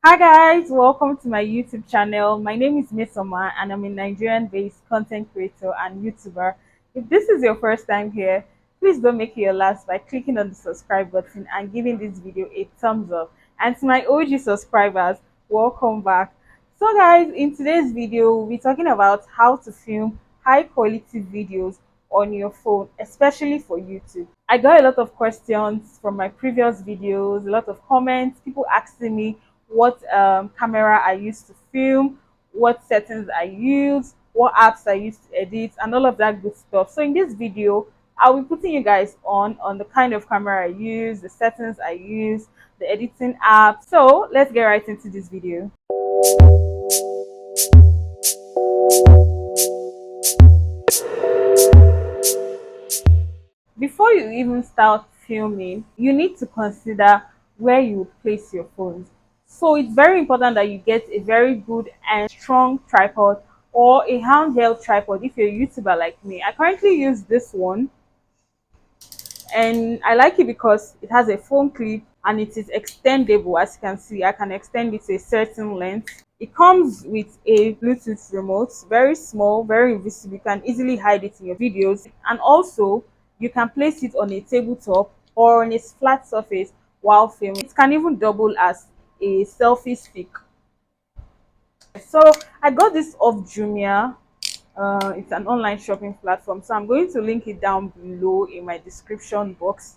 Hi guys, welcome to my YouTube channel. My name is Misoma and I'm a Nigerian-based content creator and YouTuber. If this is your first time here, please don't make it your last by clicking on the subscribe button and giving this video a thumbs up. And to my OG subscribers, welcome back. So guys, in today's video, we'll be talking about how to film high quality videos on your phone, especially for YouTube. I got a lot of questions from my previous videos, a lot of comments, people asking me what camera I use to film, what settings I use, what apps I use to edit, and all of that good stuff. So in this video, I'll be putting you guys on the kind of camera I use, the settings I use, the editing app. So let's get right into this video. Before you even start filming, you need to consider where you place your phones. So it's very important that you get a very good and strong tripod or a handheld tripod if you're a YouTuber like me. I currently use this one and I like it because it has a phone clip and it is extendable. As you can see, I can extend it to a certain length. It comes with a Bluetooth remote, very small, very invisible. You can easily hide it in your videos, and also you can place it on a tabletop or on a flat surface while filming. It can even double as a selfie stick. So I got this off Jumia. It's an online shopping platform, so I'm going to link it down below in my description box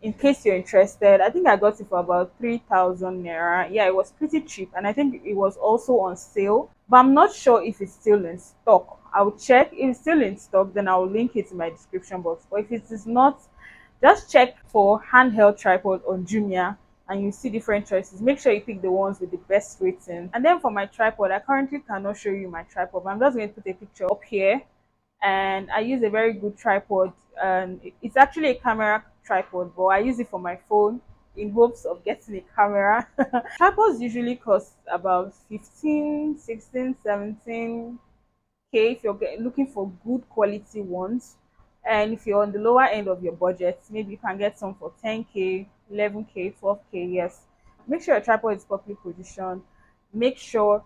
in case you're interested. I think I got it for about 3,000 naira. Yeah, it was pretty cheap, and I think it was also on sale, but I'm not sure if it's still in stock. I'll check. If it's still in stock, then I'll link it in my description box. But if it is not, just check for handheld tripod on Jumia and you see different choices. Make sure you pick the ones with the best rating. And then for my tripod, I currently cannot show you my tripod, but I'm just going to put a picture up here. And I use a very good tripod, and it's actually a camera tripod, but I use it for my phone in hopes of getting a camera. Tripods usually cost about 15, 16, 17K if you're looking for good quality ones. And if you're on the lower end of your budget, maybe you can get some for 10K, 11K, 12K. Yes, make sure your tripod is properly positioned. Make sure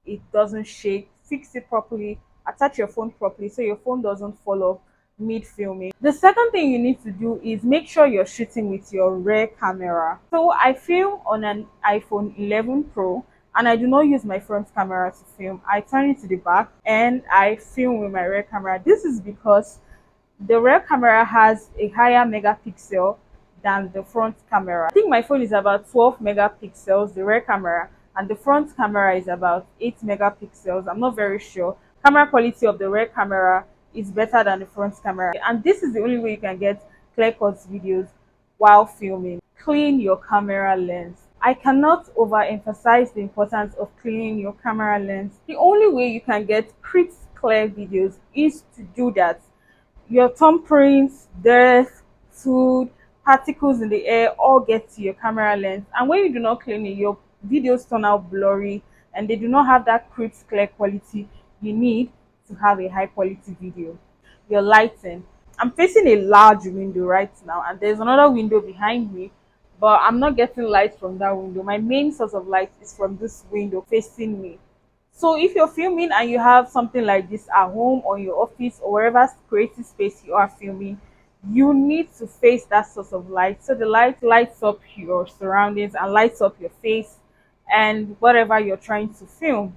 it doesn't shake. Fix it properly. Attach your phone properly so your phone doesn't fall off mid filming. The second thing you need to do is make sure you're shooting with your rear camera. So I film on an iPhone 11 Pro and I do not use my front camera to film. I turn it to the back and I film with my rear camera. This is because the rear camera has a higher megapixel than the front camera. I think my phone is about 12 megapixels, the rear camera, and the front camera is about 8 megapixels. I'm not very sure. Camera quality of the rear camera is better than the front camera, and this is the only way you can get clear cut videos while filming. Clean your camera lens. I cannot overemphasize the importance of cleaning your camera lens. The only way you can get crisp clear videos is to do that. Your thumbprints, dirt, food, particles in the air all get to your camera lens. And when you do not clean it, your videos turn out blurry and they do not have that crisp, clear quality you need to have a high quality video. Your lighting. I'm facing a large window right now, and there's another window behind me, but I'm not getting light from that window. My main source of light is from this window facing me. So if you're filming and you have something like this at home or your office or wherever creative space you are filming, you need to face that source of light. So the light lights up your surroundings and lights up your face and whatever you're trying to film.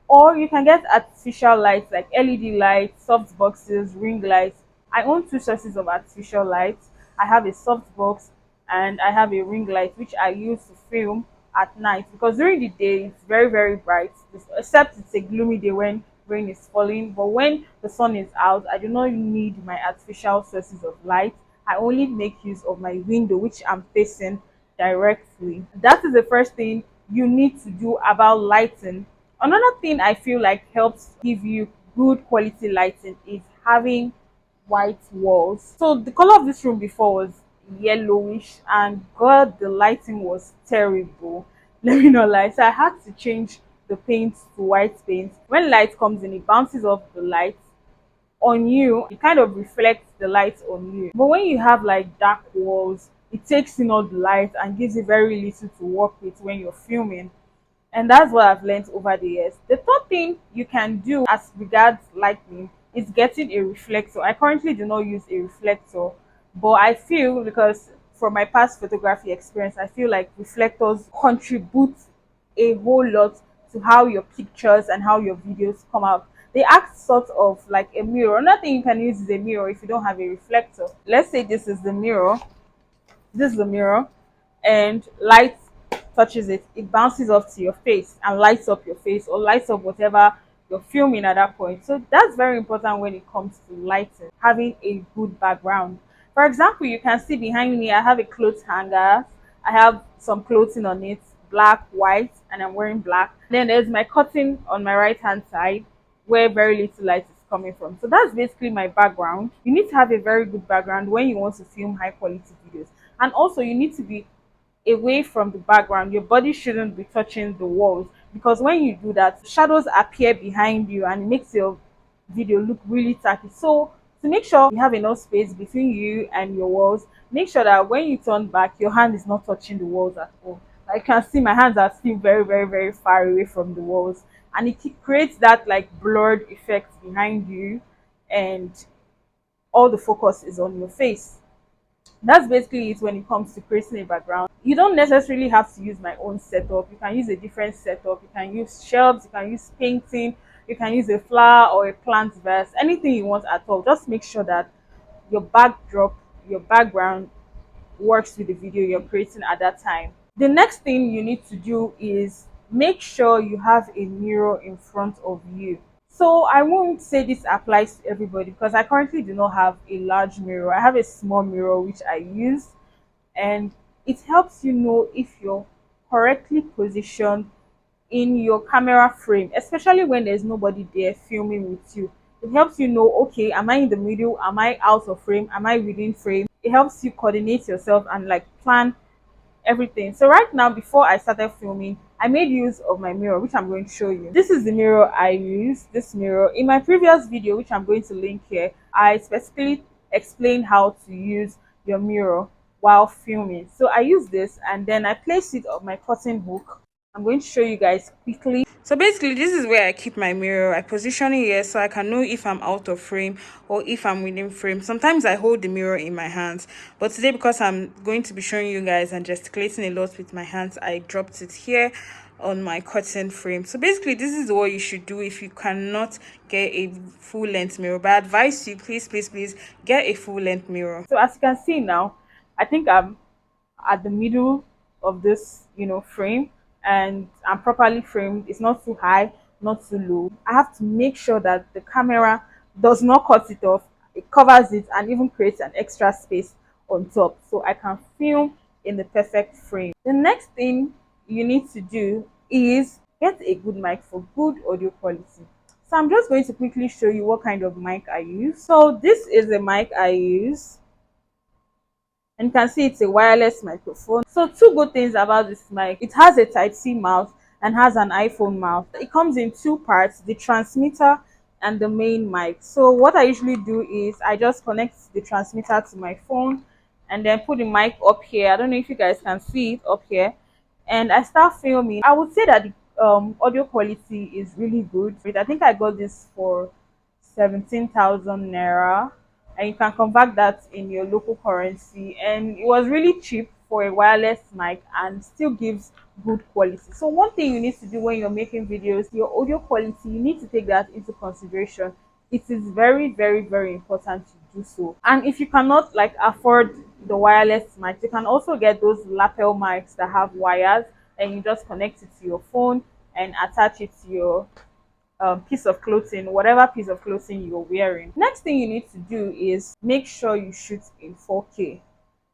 Or you can get artificial lights like LED lights, soft boxes, ring lights. I own two sources of artificial lights. I have a soft box and I have a ring light which I use to film at night, because during the day it's very very bright, except it's a gloomy day when rain is falling. But when the sun is out, I do not need my artificial sources of light. I only make use of my window which I'm facing directly. That is the first thing you need to do about lighting. Another thing I feel like helps give you good quality lighting is having white walls. So the color of this room before was yellowish, and god, the lighting was terrible. Let me not lie. So I had to change the paint to white paint. When light comes in, it bounces off the light on you. It kind of reflects the light on you. But when you have like dark walls, it takes in all the light and gives you very little to work with when you're filming. And that's what I've learned over the years. The third thing you can do as regards lighting is getting a reflector. I currently do not use a reflector, but I feel, because from my past photography experience, I feel like reflectors contribute a whole lot to how your pictures and how your videos come out. They act sort of like a mirror. Another thing you can use is a mirror if you don't have a reflector. Let's say this is the mirror. This is the mirror, and light touches it, it bounces off to your face and lights up your face or lights up whatever you're filming at that point. So that's very important when it comes to lighting, having a good background. For example, you can see behind me I have a clothes hanger. I have some clothing on it, black, white, and I'm wearing black. Then there's my curtain on my right hand side where very little light is coming from. So that's basically my background. You need to have a very good background when you want to film high quality videos. And also you need to be away from the background. Your body shouldn't be touching the walls, because when you do that, shadows appear behind you and it makes your video look really tacky. So to make sure you have enough space between you and your walls, make sure that when you turn back, your hand is not touching the walls at all. I can see my hands are still very, very, very far away from the walls, and it creates that like blurred effect behind you, and all the focus is on your face. That's basically it when it comes to creating a background. You don't necessarily have to use my own setup. You can use a different setup. You can use shelves, you can use painting, you can use a flower or a plant vase, anything you want at all. Just make sure that your backdrop, your background works with the video you're creating at that time. The next thing you need to do is make sure you have a mirror in front of you. So I won't say this applies to everybody, because I currently do not have a large mirror. I have a small mirror which I use, and it helps you know if you're correctly positioned in your camera frame, especially when there's nobody there filming with you. It helps you know, okay, am I in the middle? Am I out of frame? Am I within frame? It helps you coordinate yourself and like plan everything. So right now, before I started filming, I made use of my mirror, which I'm going to show you. This is the mirror I use. This mirror, in my previous video, which I'm going to link here, I specifically explained how to use your mirror while filming. So I use this and then I place it on my curtain hook. I'm going to show you guys quickly. So basically, this is where I keep my mirror. I position it here so I can know if I'm out of frame or if I'm within frame. Sometimes I hold the mirror in my hands, but today, because I'm going to be showing you guys and gesticulating a lot with my hands, I dropped it here on my curtain frame. So basically, this is what you should do if you cannot get a full length mirror. But I advise you, please, please, please get a full length mirror. So as you can see now, I think I'm at the middle of this, frame, and I'm properly framed. It's not too high, not too low. I have to make sure that the camera does not cut it off. It covers it and even creates an extra space on top, so I can film in the perfect frame. The next thing you need to do is get a good mic for good audio quality. So I'm just going to quickly show you what kind of mic I use. So this is the mic I use, and you can see it's a wireless microphone. So two good things about this mic: it has a Type-C mouth and has an iPhone mouth. It comes in two parts, the transmitter and the main mic. So what I usually do is I just connect the transmitter to my phone and then put the mic up here. I don't know if you guys can see it up here, and I start filming. I would say that the audio quality is really good. I think I got this for 17,000 naira, and you can convert that in your local currency, and it was really cheap for a wireless mic and still gives good quality. So one thing you need to do when you're making videos, your audio quality, you need to take that into consideration. It is very, very, very important to do so. And if you cannot like afford the wireless mic, you can also get those lapel mics that have wires, and you just connect it to your phone and attach it to your piece of clothing, whatever piece of clothing you're wearing. Next thing you need to do is make sure you shoot in 4K.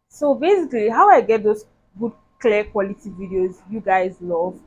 So basically, how I get those good clear quality videos you guys love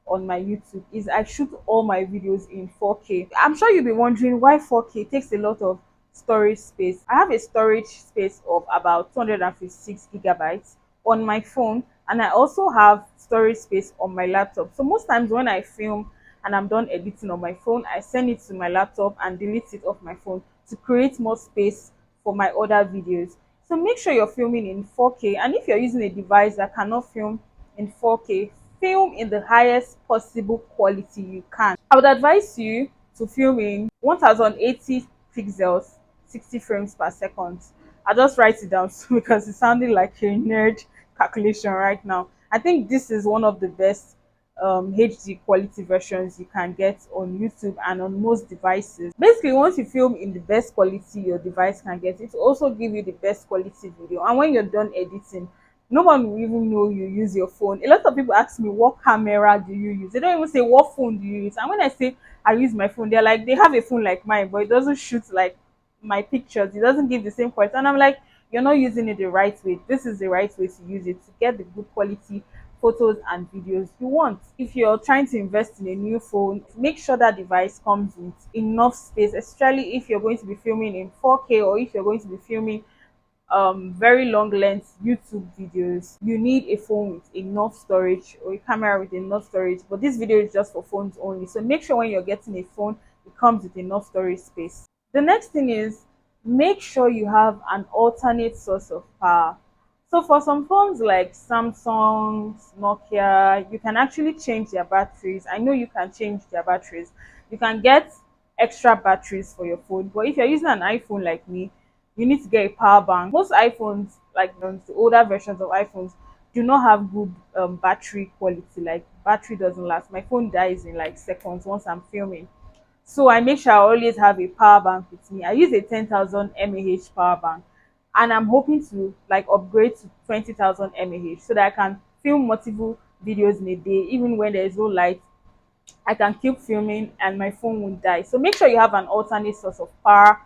on my YouTube is I shoot all my videos in 4K. I'm sure you'll be wondering why 4K. It takes a lot of storage space. I have a storage space of about 256 gigabytes on my phone, and I also have storage space on my laptop. So most times when I film and I'm done editing on my phone, I send it to my laptop and delete it off my phone to create more space for my other videos. So make sure you're filming in 4K, and if you're using a device that cannot film in 4K, film in the highest possible quality you can. I would advise you to film in 1080 pixels, 60 frames per second. I just write it down because it's sounding like a nerd calculation right now. I think this is one of the best HD quality versions you can get on YouTube and on most devices. Basically, once you film in the best quality your device can get, it will also give you the best quality video. And when you're done editing, no one will even know you use your phone. A lot of people ask me, what camera do you use? They don't even say, what phone do you use? And when I say I use my phone, they're like, they have a phone like mine, but it doesn't shoot like my pictures. It doesn't give the same quality. And I'm like, you're not using it the right way. This is the right way to use it to get the good quality photos and videos you want. If you're trying to invest in a new phone, make sure that device comes with enough space, especially if you're going to be filming in 4K, or if you're going to be filming very long length YouTube videos. You need a phone with enough storage, or a camera with enough storage, but this video is just for phones only, so make sure when you're getting a phone it comes with enough storage space. The next thing is, make sure you have an alternate source of power. So for some phones like Samsung, Nokia, you can actually change their batteries. I know you can change their batteries. You can get extra batteries for your phone, but if you're using an iPhone like me, you need to get a power bank. Most iPhones, like the older versions of iPhones, do not have good battery quality. Like, battery doesn't last. My phone dies in like seconds once I'm filming. So I make sure I always have a power bank with me. I use a 10,000 mAh power bank, and I'm hoping to like upgrade to 20,000 mAh so that I can film multiple videos in a day. Even when there is no light, I can keep filming and my phone won't die. So make sure you have an alternate source of power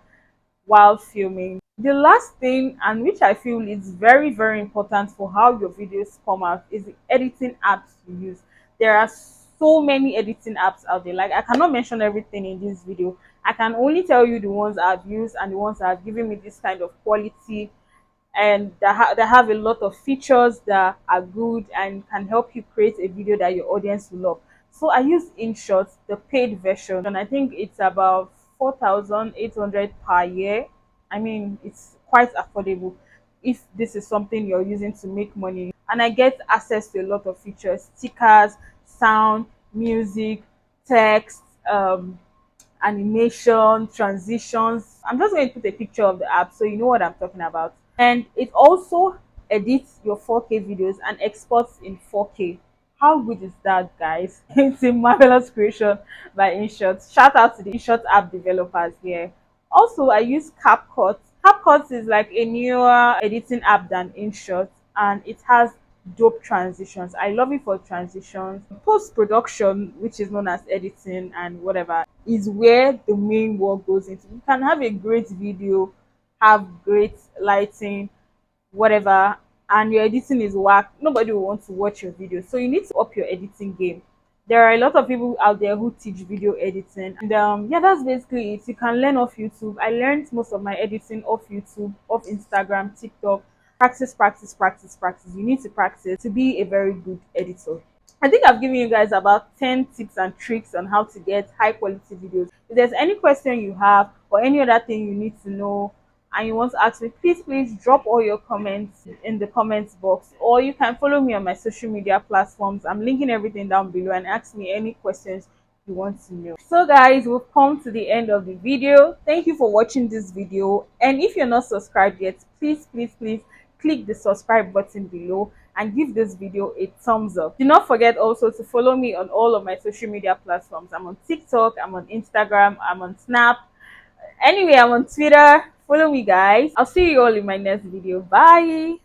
while filming. The last thing, and which I feel is very, very important for how your videos come out, is the editing apps you use. There are so many editing apps out there. Like, I cannot mention everything in this video. I can only tell you the ones I've used and the ones that have given me this kind of quality, and that have a lot of features that are good and can help you create a video that your audience will love. So I use InShot, the paid version, and I think it's about 4,800 per year. I mean, it's quite affordable if this is something you're using to make money. And I get access to a lot of features: stickers, sound, music, text, animation, transitions. I'm just going to put a picture of the app so you know what I'm talking about. And it also edits your 4K videos and exports in 4K. How good is that, guys? It's a marvelous creation by InShot. Shout out to the InShot app developers here. Also, I use CapCut. CapCut is like a newer editing app than InShot, and it has dope transitions. I love it for transitions. Post production, which is known as editing and whatever, is where the main work goes into. You can have a great video, have great lighting, whatever, and your editing is whack. Nobody will want to watch your video. So you need to up your editing game. There are a lot of people out there who teach video editing, and yeah, that's basically it. You can learn off YouTube. I learned most of my editing off YouTube, off Instagram, TikTok. Practice, practice, practice, practice. You need to practice to be a very good editor. I think I've given you guys about 10 tips and tricks on how to get high quality videos. If there's any question you have or any other thing you need to know and you want to ask me, please drop all your comments in the comments box, or you can follow me on my social media platforms. I'm linking everything down below, and ask me any questions you want to know. So guys, we've come to the end of the video. Thank you for watching this video, and if you're not subscribed yet, please click the subscribe button below and give this video a thumbs up. Do not forget also to follow me on all of my social media platforms. I'm on TikTok, I'm on Instagram, I'm on Snap. Anyway, I'm on Twitter. Follow me, guys. I'll see you all in my next video. Bye.